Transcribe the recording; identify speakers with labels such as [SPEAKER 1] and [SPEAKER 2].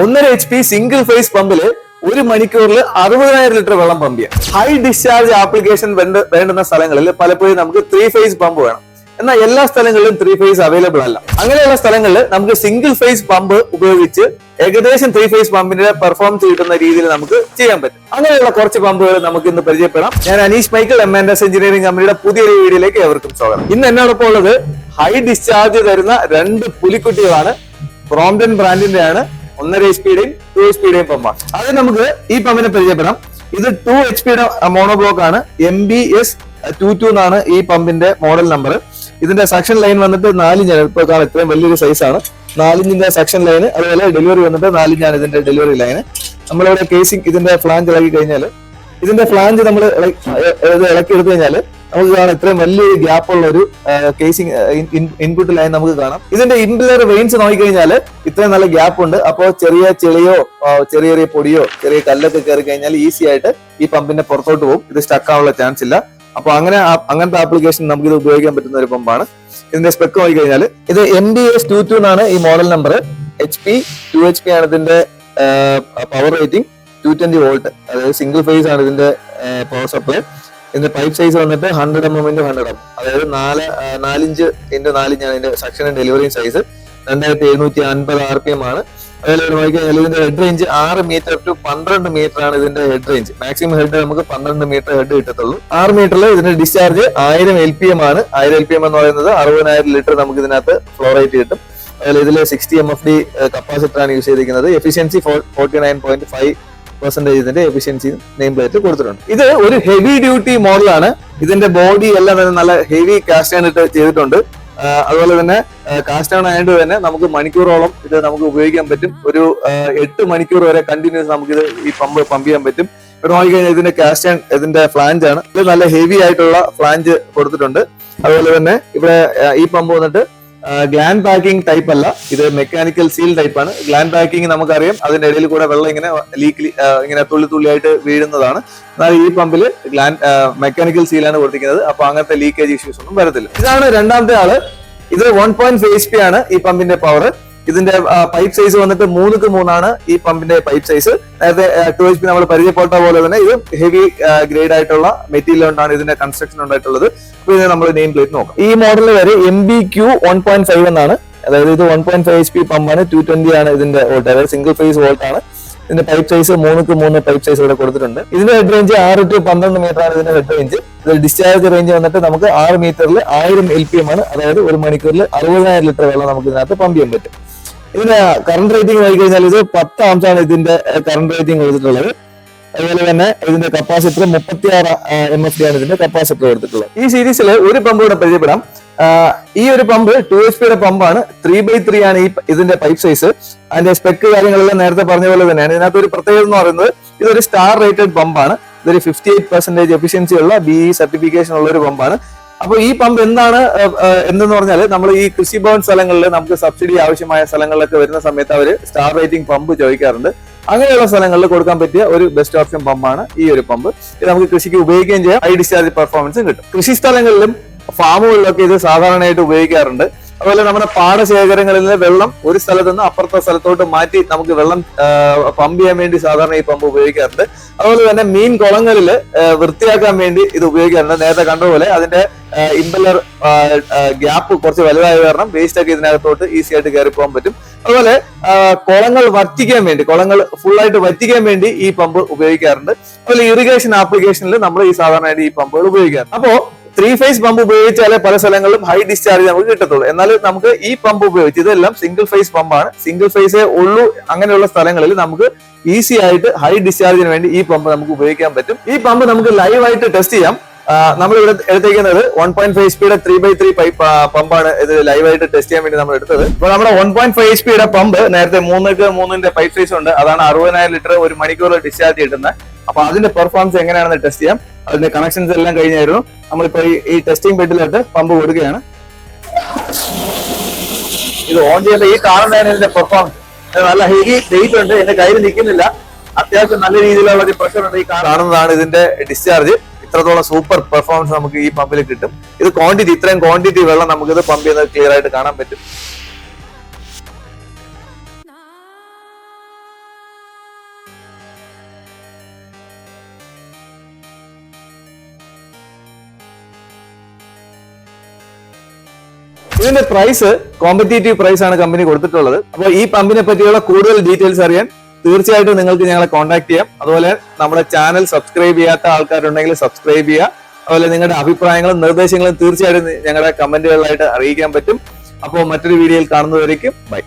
[SPEAKER 1] 1.5 HP single phase പമ്പില് ഒരു മണിക്കൂറിൽ 60,000 litre വെള്ളം പമ്പ് ചെയ്യാം. ഹൈ ഡിസ്ചാർജ് ആപ്ലിക്കേഷൻ വേണ്ടുന്ന സ്ഥലങ്ങളിൽ പലപ്പോഴും നമുക്ക് 3 ഫേസ് പമ്പ് വേണം. എന്നാൽ എല്ലാ സ്ഥലങ്ങളിലും 3 ഫേസ് അവൈലബിൾ അല്ല. അങ്ങനെയുള്ള സ്ഥലങ്ങളിൽ നമുക്ക് സിംഗിൾ ഫേസ് പമ്പ് ഉപയോഗിച്ച് ഏകദേശം 3 ഫേസ് പമ്പിന്റെ പെർഫോമൻസ് കിട്ടുന്ന രീതിയിൽ നമുക്ക് ചെയ്യാൻ പറ്റും. അങ്ങനെയുള്ള കുറച്ച് പമ്പുകൾ നമുക്ക് ഇന്ന് പരിചയപ്പെടാം. ഞാൻ അനീഷ് മൈക്കിൾ, M&S എഞ്ചിനീയറിംഗ് കമ്പനിയുടെ പുതിയൊരു വീഡിയോയിലേക്ക് ഏവർക്കും സ്വാഗതം. ഇന്ന് എന്നോടൊപ്പം ഉള്ളത് ഹൈ ഡിസ്ചാർജ് തരുന്ന 2 പുലിക്കുട്ടികളാണ്. ക്രോംപ്ടൺ ബ്രാൻഡിന്റെ ആണ്. 1.5 HP 2 HP പമ്പാണ്. അത് നമുക്ക് ഈ പമ്പിനെ പരിചയപ്പെടാം. ഇത് 2 HP മോണോബ്ലോക്ക് ആണ്. MBS 22 എന്നാണ് ഈ പമ്പിന്റെ മോഡൽ നമ്പർ. ഇതിന്റെ സെക്ഷൻ ലൈൻ വന്നിട്ട് 4 ഇഞ്ചാണ്. ഇപ്പോൾ കാണാം, ഇത്രയും വലിയൊരു സൈസാണ്. 4 ഇഞ്ചിന്റെ സെക്ഷൻ ലൈന്, അതുപോലെ ഡെലിവറി വന്നിട്ട് 4 ഇഞ്ചാണ് ഇതിന്റെ ഡെലിവറി ലൈന്. നമ്മളിവിടെ കേസിംഗ് ഇതിന്റെ ഫ്ലാഞ്ച് ഇളക്കി കഴിഞ്ഞാൽ, ഇതിന്റെ ഫ്ലാഞ്ച് നമ്മൾ ഇളക്കി എടുത്തു കഴിഞ്ഞാൽ നമുക്ക് കാണാം ഇത്രയും വലിയൊരു ഗ്യാപ്പ് ഉള്ള ഒരു കേസിംഗ് ഇൻപുട്ട് ലൈൻ നമുക്ക് കാണാം. ഇതിന്റെ ഇംപെല്ലർ വെയിൻസ് നോക്കിക്കഴിഞ്ഞാൽ ഇത്രയും നല്ല ഗ്യാപ്പ് ഉണ്ട്. അപ്പോൾ ചെറിയ ചെളിയോ ചെറിയ ചെറിയ പൊടിയോ ചെറിയ കല്ലൊക്കെ കയറി കഴിഞ്ഞാൽ ഈസി ആയിട്ട് ഈ പമ്പിന്റെ പുറത്തോട്ട് പോകും. ഇത് സ്റ്റക്ക് ആവാനുള്ള ചാൻസ് ഇല്ല. അപ്പൊ അങ്ങനത്തെ ആപ്ലിക്കേഷൻ നമുക്ക് ഇത് ഉപയോഗിക്കാൻ പറ്റുന്ന ഒരു പമ്പാണ്. ഇതിന്റെ സ്പെക്ക് നോക്കിക്കഴിഞ്ഞാൽ ഇത് MBS 22 എന്നാണ് ഈ മോഡൽ നമ്പർ. HP 2 HP ആണ് ഇതിന്റെ പവർ റേറ്റിംഗ്. 220 വോൾട്ട്, അതായത് സിംഗിൾ ഫേസ് ആണ് ഇതിന്റെ പവർ സപ്ലൈ. ഇതിന്റെ പൈപ്പ് സൈസ് വന്നിട്ട് 100 mm x 100 mm, അതായത് 4 ഇഞ്ച് x 4 ഇഞ്ചാണ് ഇതിന്റെ സെക്ഷൻ ഡെലിവറി സൈസ്. 2750 RPM ആണ്. അതുപോലെ നോക്കിക്കഴിഞ്ഞാൽ ഇതിന്റെ head range 6 metre to 12 metre ആണ് ഇതിന്റെ ഹെഡ് റേഞ്ച്. മാക്സിമം ഹെഡ് നമുക്ക് 12 മീറ്റർ ഹെഡ് കിട്ടത്തുള്ളൂ. 6 മീറ്ററിൽ ഇതിന്റെ ഡിസ്ചാർജ് 1000 LPM ആണ്. 1000 LPM എന്ന് പറയുന്നത് 60,000 ലിറ്റർ നമുക്ക് ഇതിനകത്ത് ഫ്ലോ റേറ്റ് കിട്ടും. അതുപോലെ ഇതിൽ 60 MFD കപ്പാസിറ്റർ ആണ് യൂസ് ചെയ്തിരിക്കുന്നത്. എഫിഷ്യൻസി 49.5% ഇതിന്റെ എഫിഷ്യൻസി നെയിം പ്ലേറ്റ് കൊടുത്തിട്ടുണ്ട്. ഇത് ഒരു ഹെവി ഡ്യൂട്ടി മോഡലാണ്. ഇതിന്റെ ബോഡി എല്ലാം തന്നെ നല്ല ഹെവി കാസ്റ്റ് ഇട്ട് ചെയ്തിട്ടുണ്ട്. അതുപോലെ തന്നെ കാസ്റ്റ് ഓൺ ആയതുകൊണ്ട് തന്നെ നമുക്ക് മണിക്കൂറോളം ഇത് നമുക്ക് ഉപയോഗിക്കാൻ പറ്റും. ഒരു 8 മണിക്കൂർ വരെ കണ്ടിന്യൂസ് നമുക്കിത് ഈ പമ്പ് ചെയ്യാൻ പറ്റും. ഇവിടെ നോക്കിക്കഴിഞ്ഞാൽ ഇതിന്റെ കാസ്റ്റ് ആൻഡ് ഇതിന്റെ ഫ്ലാഞ്ച് ആണ്. ഇത് നല്ല ഹെവി ആയിട്ടുള്ള ഫ്ലാഞ്ച് കൊടുത്തിട്ടുണ്ട്. അതുപോലെ തന്നെ ഇവിടെ ഈ പമ്പ് വന്നിട്ട് ഗ്ലാൻഡ് പാക്കിംഗ് ടൈപ്പ് അല്ല, ഇത് മെക്കാനിക്കൽ സീൽ ടൈപ്പ് ആണ്. ഗ്ലാൻഡ് പാക്കിംഗ് നമുക്കറിയാം, അതിന്റെ ഇടയിൽ കൂടെ വെള്ളം ഇങ്ങനെ ഇങ്ങനെ തുള്ളിയായിട്ട് വീഴുന്നതാണ്. എന്നാൽ ഈ പമ്പില് മെക്കാനിക്കൽ സീലാണ് കൊടുത്തിരിക്കുന്നത്. അപ്പൊ അങ്ങനത്തെ ലീക്കേജ് ഇഷ്യൂസ് ഒന്നും വരത്തില്ല. ഇതാണ് രണ്ടാമത്തെ ആള്. ഇത് 1.5 HP ആണ് ഈ പമ്പിന്റെ പവർ. ഇതിന്റെ പൈപ്പ് സൈസ് വന്നിട്ട് 3x3 ആണ് ഈ പമ്പിന്റെ പൈപ്പ് സൈസ്. നേരത്തെ 2 HP നമ്മൾ പരിചയപ്പെട്ട പോലെ തന്നെ ഇത് ഹെവി ഗ്രേഡ് ആയിട്ടുള്ള മെറ്റീരിയൽ കൊണ്ടാണ് ഇതിന്റെ കൺസ്ട്രക്ഷൻ ഉണ്ടായിട്ടുള്ളത്. അപ്പൊ ഇതിനെ നമ്മൾ നെയിം പ്ലേറ്റ് നോക്കാം. ഈ മോഡലിൽ വരെ MBQ 1.5 എന്നാണ്, അതായത് ഇത് 1.5 HP പമ്പാണ്. 220 ആണ് ഇതിന്റെ വോൾട്ട്, അതായത് സിംഗിൾ ഫേസ് വോൾട്ട് ആണ്. ഇതിന്റെ pipe size 3x3 pipe size ഇവിടെ കൊടുത്തിട്ടുണ്ട്. ഇതിന്റെ ഹെഡ് റേഞ്ച് 6 to 12 മീറ്റർ ആണ് ഇതിന്റെ ഹെഡ് റേഞ്ച്. ഇതിൽ ഡിസ്ചാർജ് റേഞ്ച് വന്നിട്ട് നമുക്ക് 6 മീറ്ററിൽ 1000 LPM ആണ്, അതായത് ഒരു മണിക്കൂറിൽ 60,000 ലിറ്റർ വെള്ളം നമുക്ക് ഇതിനകത്ത് പമ്പ് ചെയ്യാൻ പറ്റും. ഇതിന്റെ കറണ്ട് റേറ്റിംഗ് നോക്കി കഴിഞ്ഞാൽ ഇത് 10 amps ആണ് ഇതിന്റെ കറണ്ട് റേറ്റിംഗ് കൊടുത്തിട്ടുള്ളത്. അതുപോലെ തന്നെ ഇതിന്റെ കപ്പാസിറ്റർ 36 MFD ആണ് ഇതിന്റെ കപ്പാസിറ്റർ കൊടുത്തിട്ടുള്ളത്. ഈ സീരീസിൽ ഒരു പമ്പ് കൂടെ പരിചയപ്പെടാം. ഈ ഒരു പമ്പ് 2 HP പമ്പാണ്. 3x3 ആണ് ഇതിന്റെ പൈപ്പ് സൈസ്. അതിന്റെ സ്പെക്ക് കാര്യങ്ങളെല്ലാം നേരത്തെ പറഞ്ഞ പോലെ തന്നെയാണ്. ഇതിനകത്ത് ഒരു പ്രത്യേകത എന്ന് പറയുന്നത് ഇതൊരു സ്റ്റാർ റേറ്റഡ് പമ്പാണ്. ഇതൊരു 58% എഫിഷ്യൻസി ഉള്ള BE സർട്ടിഫിക്കേഷൻ ഉള്ള ഒരു പമ്പാണ്. അപ്പൊ ഈ പമ്പ് എന്തെന്ന് പറഞ്ഞാൽ നമ്മൾ ഈ കൃഷിഭവൻ സ്ഥലങ്ങളിൽ നമുക്ക് സബ്സിഡി ആവശ്യമായ സ്ഥലങ്ങളിലൊക്കെ വരുന്ന സമയത്ത് അവർ സ്റ്റാർ റേറ്റിംഗ് പമ്പ് ചോദിക്കാറുണ്ട്. അങ്ങനെയുള്ള സ്ഥലങ്ങളിൽ കൊടുക്കാൻ പറ്റിയ ഒരു ബെസ്റ്റ് ഓപ്ഷൻ പമ്പാണ് ഈ ഒരു പമ്പ്. ഇത് നമുക്ക് കൃഷിക്ക് ഉപയോഗിക്കുകയും ചെയ്യാം, ഹൈ ഡിസ്ചാർജ് പെർഫോമൻസും കിട്ടും. കൃഷി സ്ഥലങ്ങളിലും ഫാമുകളിലൊക്കെ ഇത് സാധാരണയായിട്ട് ഉപയോഗിക്കാറുണ്ട്. അതുപോലെ നമ്മുടെ പാടശേഖരങ്ങളിലെ വെള്ളം ഒരു സ്ഥലത്ത് നിന്ന് അപ്പുറത്തെ സ്ഥലത്തോട്ട് മാറ്റി നമുക്ക് വെള്ളം പമ്പ് ചെയ്യാൻ വേണ്ടി സാധാരണ ഈ പമ്പ് ഉപയോഗിക്കാറുണ്ട്. അതുപോലെ തന്നെ മീൻ കുളങ്ങളിൽ വൃത്തിയാക്കാൻ വേണ്ടി ഇത് ഉപയോഗിക്കാറുണ്ട്. നേരത്തെ കണ്ടതുപോലെ അതിന്റെ ഇമ്പല്ലർ ഗ്യാപ്പ് കുറച്ച് വലുതായ കാരണം വേസ്റ്റ് ഒക്കെ ഇതിനകത്തോട്ട് ഈസി ആയിട്ട് കയറി പോകാൻ പറ്റും. അതുപോലെ കുളങ്ങൾ ഫുള്ളായിട്ട് വറ്റിക്കാൻ വേണ്ടി ഈ പമ്പ് ഉപയോഗിക്കാറുണ്ട്. അതുപോലെ ഇറിഗേഷൻ ആപ്ലിക്കേഷനിൽ നമ്മൾ ഈ സാധാരണയായിട്ട് ഈ പമ്പുകൾ ഉപയോഗിക്കാറുണ്ട്. അപ്പോ 3 ഫേസ് പമ്പ് ഉപയോഗിച്ചാലേ പല സ്ഥലങ്ങളിലും ഹൈ ഡിസ്ചാർജ് നമുക്ക് കിട്ടത്തുള്ളൂ. എന്നാൽ നമുക്ക് ഈ പമ്പ് ഉപയോഗിച്ച്, ഇതെല്ലാം സിംഗിൾ ഫേസ് പമ്പാണ്, സിംഗിൾ ഫേസേ ഉള്ളൂ. അങ്ങനെയുള്ള സ്ഥലങ്ങളിൽ നമുക്ക് ഈസി ആയിട്ട് ഹൈ ഡിസ്ചാർജിന് വേണ്ടി ഈ പമ്പ് നമുക്ക് ഉപയോഗിക്കാൻ പറ്റും. ഈ പമ്പ് നമുക്ക് ലൈവായിട്ട് ടെസ്റ്റ് ചെയ്യാം. നമ്മൾ ഇവിടെ എടുത്തേക്കുന്നത് 1.5 HP 3x3 പമ്പാണ്. ഇത് ലൈവായിട്ട് ടെസ്റ്റ് ചെയ്യാൻ വേണ്ടി നമ്മൾ എടുത്തത്. ഇപ്പോൾ നമ്മുടെ 1.5 HP പമ്പ് നേരത്തെ 3x3 പൈപ്പ് സൈസ് ഉണ്ട്. അതാണ് 60,000 ലിറ്റർ ഒരു മണിക്കൂർ ഡിസ്ചാർജ് കിട്ടുന്നത്. അപ്പൊ അതിന്റെ പെർഫോമൻസ് എങ്ങനെയാണെന്ന് ടെസ്റ്റ് ചെയ്യാം. അതിന്റെ കണക്ഷൻസ് എല്ലാം കഴിഞ്ഞായിരുന്നു. നമ്മളിപ്പോ ഈ ടെസ്റ്റിംഗ് ബെഡിലോട്ട് പമ്പ് കൊടുക്കുകയാണ്. ഇത് ഓൺ ചെയ്യുന്ന ഈ കാണുന്നതാണ് ഇതിന്റെ പെർഫോമൻസ്. നല്ല ഹെവി വെയിറ്റ് ഉണ്ട്, എന്റെ കയ്യിൽ നിൽക്കുന്നില്ല. അത്യാവശ്യം നല്ല രീതിയിലുള്ള ഒരു പ്രഷർ ഉണ്ട്. ഈ കാണുന്നതാണ് ഇതിന്റെ ഡിസ്ചാർജ്. ഇത്രത്തോളം സൂപ്പർ പെർഫോമൻസ് നമുക്ക് ഈ പമ്പിൽ കിട്ടും. ഇത് ഇത്രയും ക്വാണ്ടിറ്റി വെള്ളം നമുക്കിത് പമ്പ് ചെയ്യുന്നത് ക്ലിയർ ആയിട്ട് കാണാൻ പറ്റും. ഇതിന്റെ പ്രൈസ് കോമ്പറ്റീറ്റീവ് പ്രൈസ് ആണ് കമ്പനി കൊടുത്തിട്ടുള്ളത്. അപ്പോൾ ഈ പമ്പിനെ പറ്റിയുള്ള കൂടുതൽ ഡീറ്റെയിൽസ് അറിയാൻ തീർച്ചയായിട്ടും നിങ്ങൾക്ക് ഞങ്ങളെ കോൺടാക്ട് ചെയ്യാം. അതുപോലെ നമ്മുടെ ചാനൽ സബ്സ്ക്രൈബ് ചെയ്യാത്ത ആൾക്കാരുണ്ടെങ്കിൽ സബ്സ്ക്രൈബ് ചെയ്യുക. അതുപോലെ നിങ്ങളുടെ അഭിപ്രായങ്ങളും നിർദ്ദേശങ്ങളും തീർച്ചയായിട്ടും ഞങ്ങളുടെ കമന്റുകളിലായിട്ട് അറിയിക്കാൻ പറ്റും. അപ്പോൾ മറ്റൊരു വീഡിയോയിൽ കാണുന്നതുവരേക്കും ബൈ.